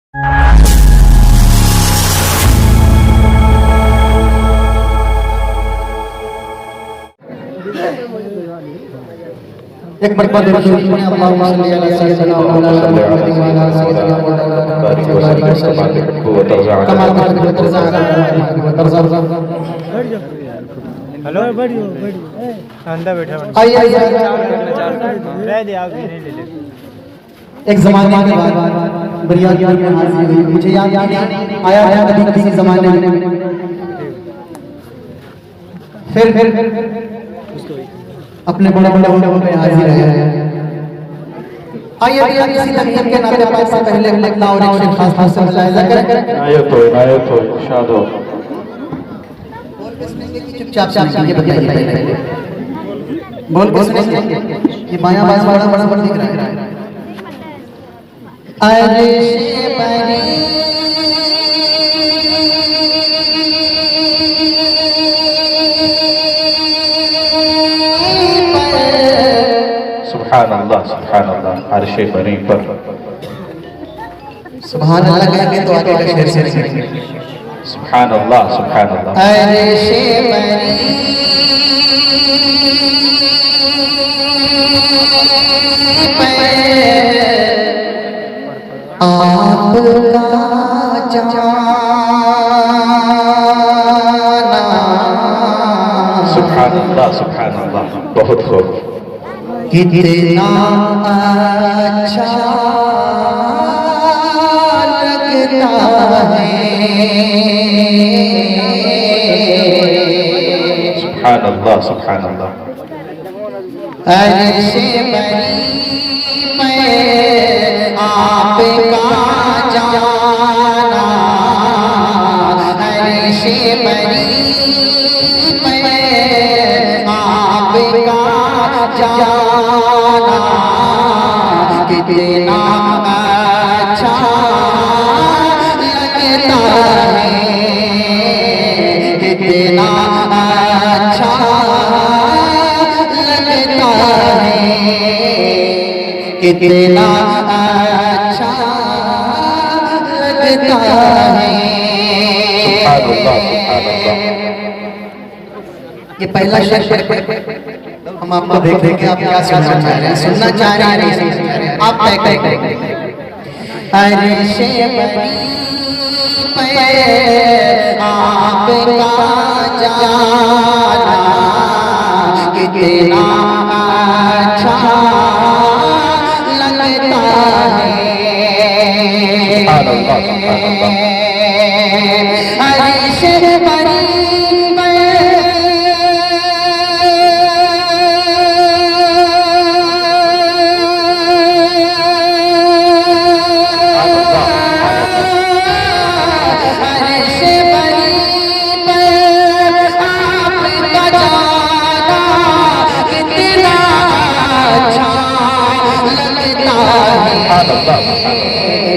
एक मरतबा दरूद शरीफ में अल्लाहुम्मा सल्ली अला सय्यिदिना मौलाना मुहम्मद व अला सय्यिदिना मौलाना बारिक वसल्लम कमा तर्ज़ा हेलो बैठियो अंदर बैठा आइए ले दे आप नहीं ले ले एक ज़माने के बाद बरियात में हाजिर हुई मुझे याद नहीं आया कभी किसी ज़माने में फिर अपने बड़े बड़े होने पे हाजिर है। आइए भैया किसी तकलीफ के नाते बात से पहले अल्लाह और एक खास खास से मुलाहिजा करें। आयत हो इरशाद हो। चुपचाप ये बताइए पहले बोल के सुनेंगे। ये बायां बायां बड़ा बड़ा बड़ा दिख रहा है। अरशे बरी सुभान अल्लाह अर्शे बरी पर सुभान अल्लाह कहेंगे तो आगे का शेर से लिखेंगे। सुभान अल्लाह अर्शे बरी आपका जाना सुभान अल्लाह बहुत खूब। कितना अच्छा लगता है सुभान अल्लाह अर्शे बरी में आपका जाना अर्शे बरी में आपका जाना कितना अच्छा लगता है कितना अच्छा लगता है कितना अच्छा लगता है। ये पहला शेर हम आपको देख देख के आप क्या सुनना चाह रहे हैं, सुनना चाह रहे हैं नहीं सुनना चाह रहे हैं, आप तय करें। अर्शे बरी पे आपका जाना कितना अच्छा लगता है अर्शे बरी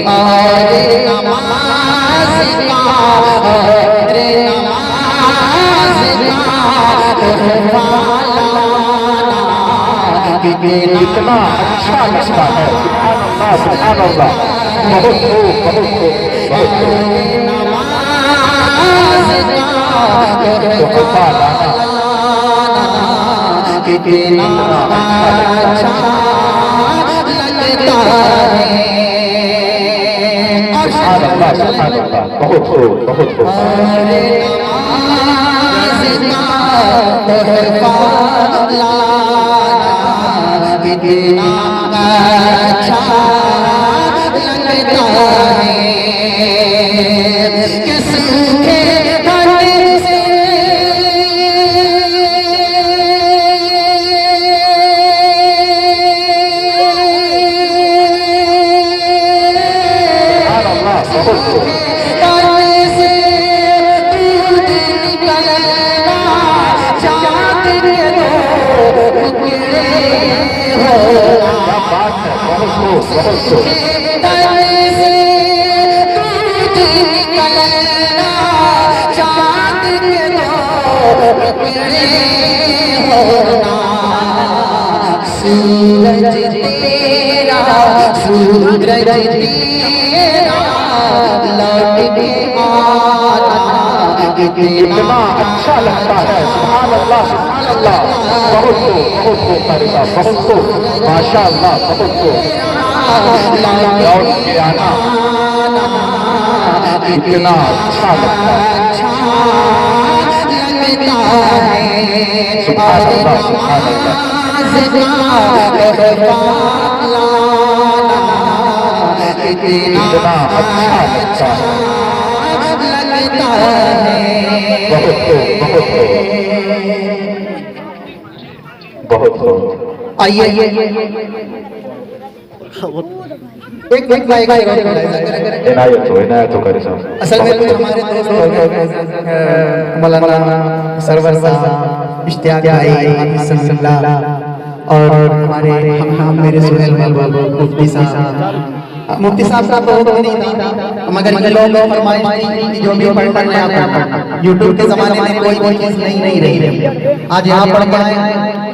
और नमाज का कितना अच्छा लगता है। सुभान अल्लाह बहुत खूब नमाज का कितना अच्छा लगता है। बहुत खूब कितना अच्छा लगता है। किसके घर से सूरज तेरा लौट के आना इतना अच्छा लगता है। सुभान अल्लाह, सुभान अल्लाह। बहुत खूब कारी साहब, बहुत खूब, माशाअल्लाह, बहुत खूब। लौट के आना इतना अच्छा लगता है। सुभान अल्लाह, सुभान अल्लाह। इतना अच्छा लगता है। बहुत खूब, बहुत खूब, बहुत खूब। आइए एक भाई का इनायत हो करे साहब। असल में तो हमारे दोस्त मौलाना सरवर साहब, इश्तियाक भाई, सल्लल्लाह और हमारे हम मेरे सुहेल मुफ्ती साहब का तो नहीं था, मगर ये लोग फरमाइश थी कि जो भी पढ़ना है आप यूट्यूब के जमाने में कोई चीज नहीं रही। आज यहाँ पढ़ के आए,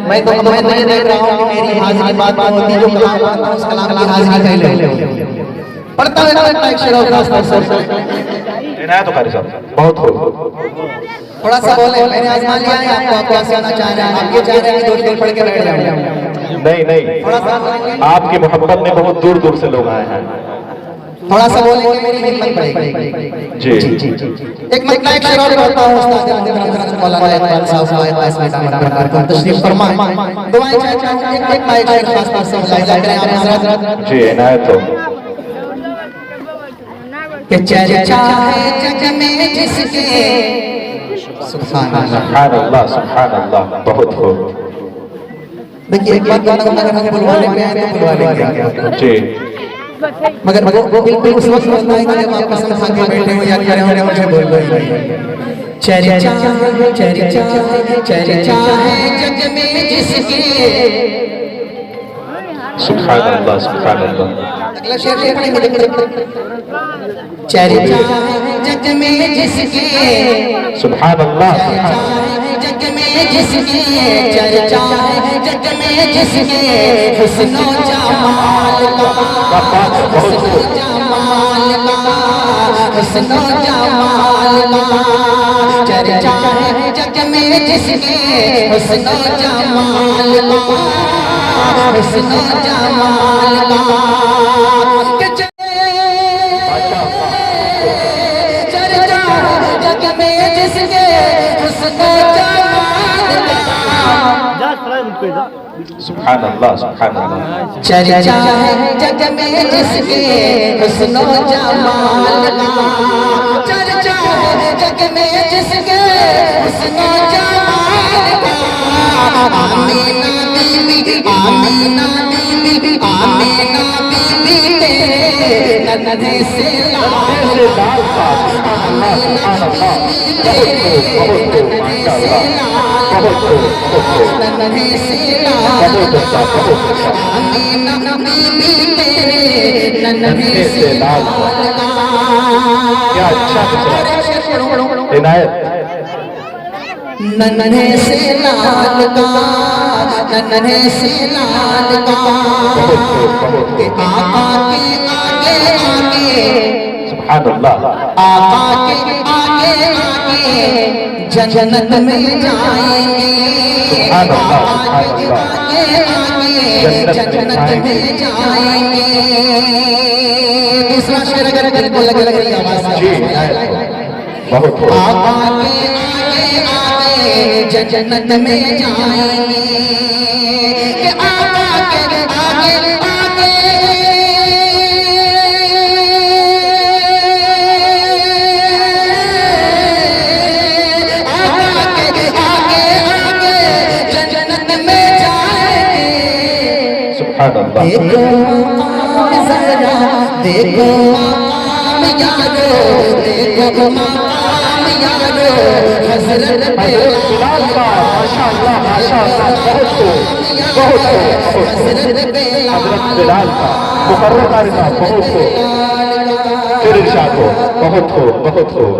मैं तो नहीं देख रहा हूँ कि मेरी हाजिरी बात होती, जो कलाम पढ़ता हूँ उस कलाम की हाजिरी कह ले पढ़ता है एक शेर इनायत हो करे साहब, बहुत खूब। थोड़ा सा बोले, मैंने आजमा लिया है आपको, आप क्या कहना चाह रहे हैं? आप ये चाह रहे हैं कि दो शेर पढ़ के बैठ जाऊं? नहीं, आपकी मोहब्बत में बहुत दूर दूर से लोग आए हैं। थोड़ा सा बोलेंगे मेरी हिम्मत बढ़ेगी। जी एक मैं एक शेर और पढ़ता हूँ, उस्ताद मौलाना इकबाल साहब आए पास में दामन बरकत तशरीफ फरमाएं, दुआएं चाहता हूं। एक मैं एक शेर खास तौर से मुलाहिजा करें आप हजरत। जी, इनायत हो। कि चर्चा है जग में जिसके, सुभान अल्लाह, सुभान अल्लाह, सुभान अल्लाह, बहुत खूब। देखिए एक बात बताऊं, अगर हम बुलवाने पे आए तो बुलवा लेंगे जी, मगर वो बिल्कुल उस वक्त होता है जब आप कसम खा के बैठे हो या खड़े हो मुझे बोल दो। चर्चा है जग में जिसके, सुभान अल्लाह, सुभान अल्लाह। अगला शेर पढ़ेंगे। चर्चा है जग में जिसके, सुभान अल्लाह, जग में जिसके, चर्चा है जग में जिसके, हुस्नो जमाल का, हुस्नो जमाल का, हुस्नो जमाल का। चर्चा है जग में जिसके, हुस्नो जमाल का, हुस्नो जमाल का। चर्चा जग में जिसके, हुस्नो जमाल का। सुभान अल्लाह, सुभान अल्लाह। चर्चा है जग में जिसके, हुस्नो जमाल का। चर्चा है जग में जिसके, हुस्नो जमाल का। आमीना बीबी, आमीना बीबी, आमीना बीबी तेरे नन्हे से लाल का। आमीना बीबी तेरे नन्हे से लाल का, नन्हे से लाल का। आमीना बीबी तेरे नन्हे से लाल का। क्या अच्छा इनायत। नन्हे से लाल का, नन्हे से लाल का। के आका के आगे आगे, सुभान अल्लाह, आका के आगे आगे जन्नत में जाएंगे। आका के आगे आगे जन्नत में जाएंगे। दूसरा शेर अगर बिल्कुल लग रही आवाज जी, बहुत खूब। आका के आगे आगे जन्नत में जाएंगे। कि आका के आगे आगे, आका के आगे आगे जन्नत में जाएंगे। सुभान अल्लाह। देखो मकाम जरा, देखो मकाम यारो, देखो मकाम यारो, हजरत बिलाल का, माशाअल्लाह, माशाअल्लाह, बहुत खूब, बहुत खूब, हजरत हजरत बिलाल का मुकर्रर कारी साहब, बहुत खूब। फिर इरशाद हो, बहुत खूब, बहुत खूब।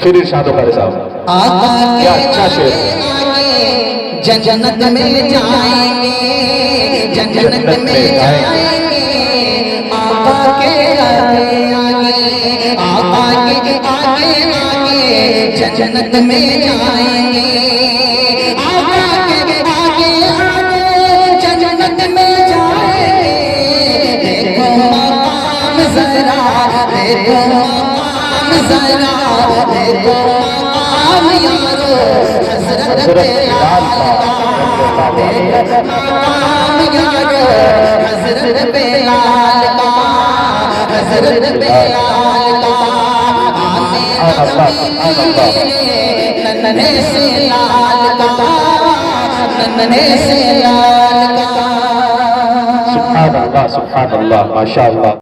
फिर इरशाद हो कारी साहब। आका क्या अच्छा शेर। जन्नत में जाएंगे, जन्नत में जाएंगे। आका के आगे आगे जाएंगे, आका के आगे आगे जन्नत में जाएंगे, आका के आगे आगे जन्नत में जाएंगे। देखो मकाम जरा, देखो मकाम जरा, देखो मकाम यारो हजरत बेलाल का, देखो मकाम यारो हजरत बेलाल का, हजरत बेलाल का। नन्हे से लाल का, नन्हे से लाल का। सुभान अल्लाह, माशाअल्लाह।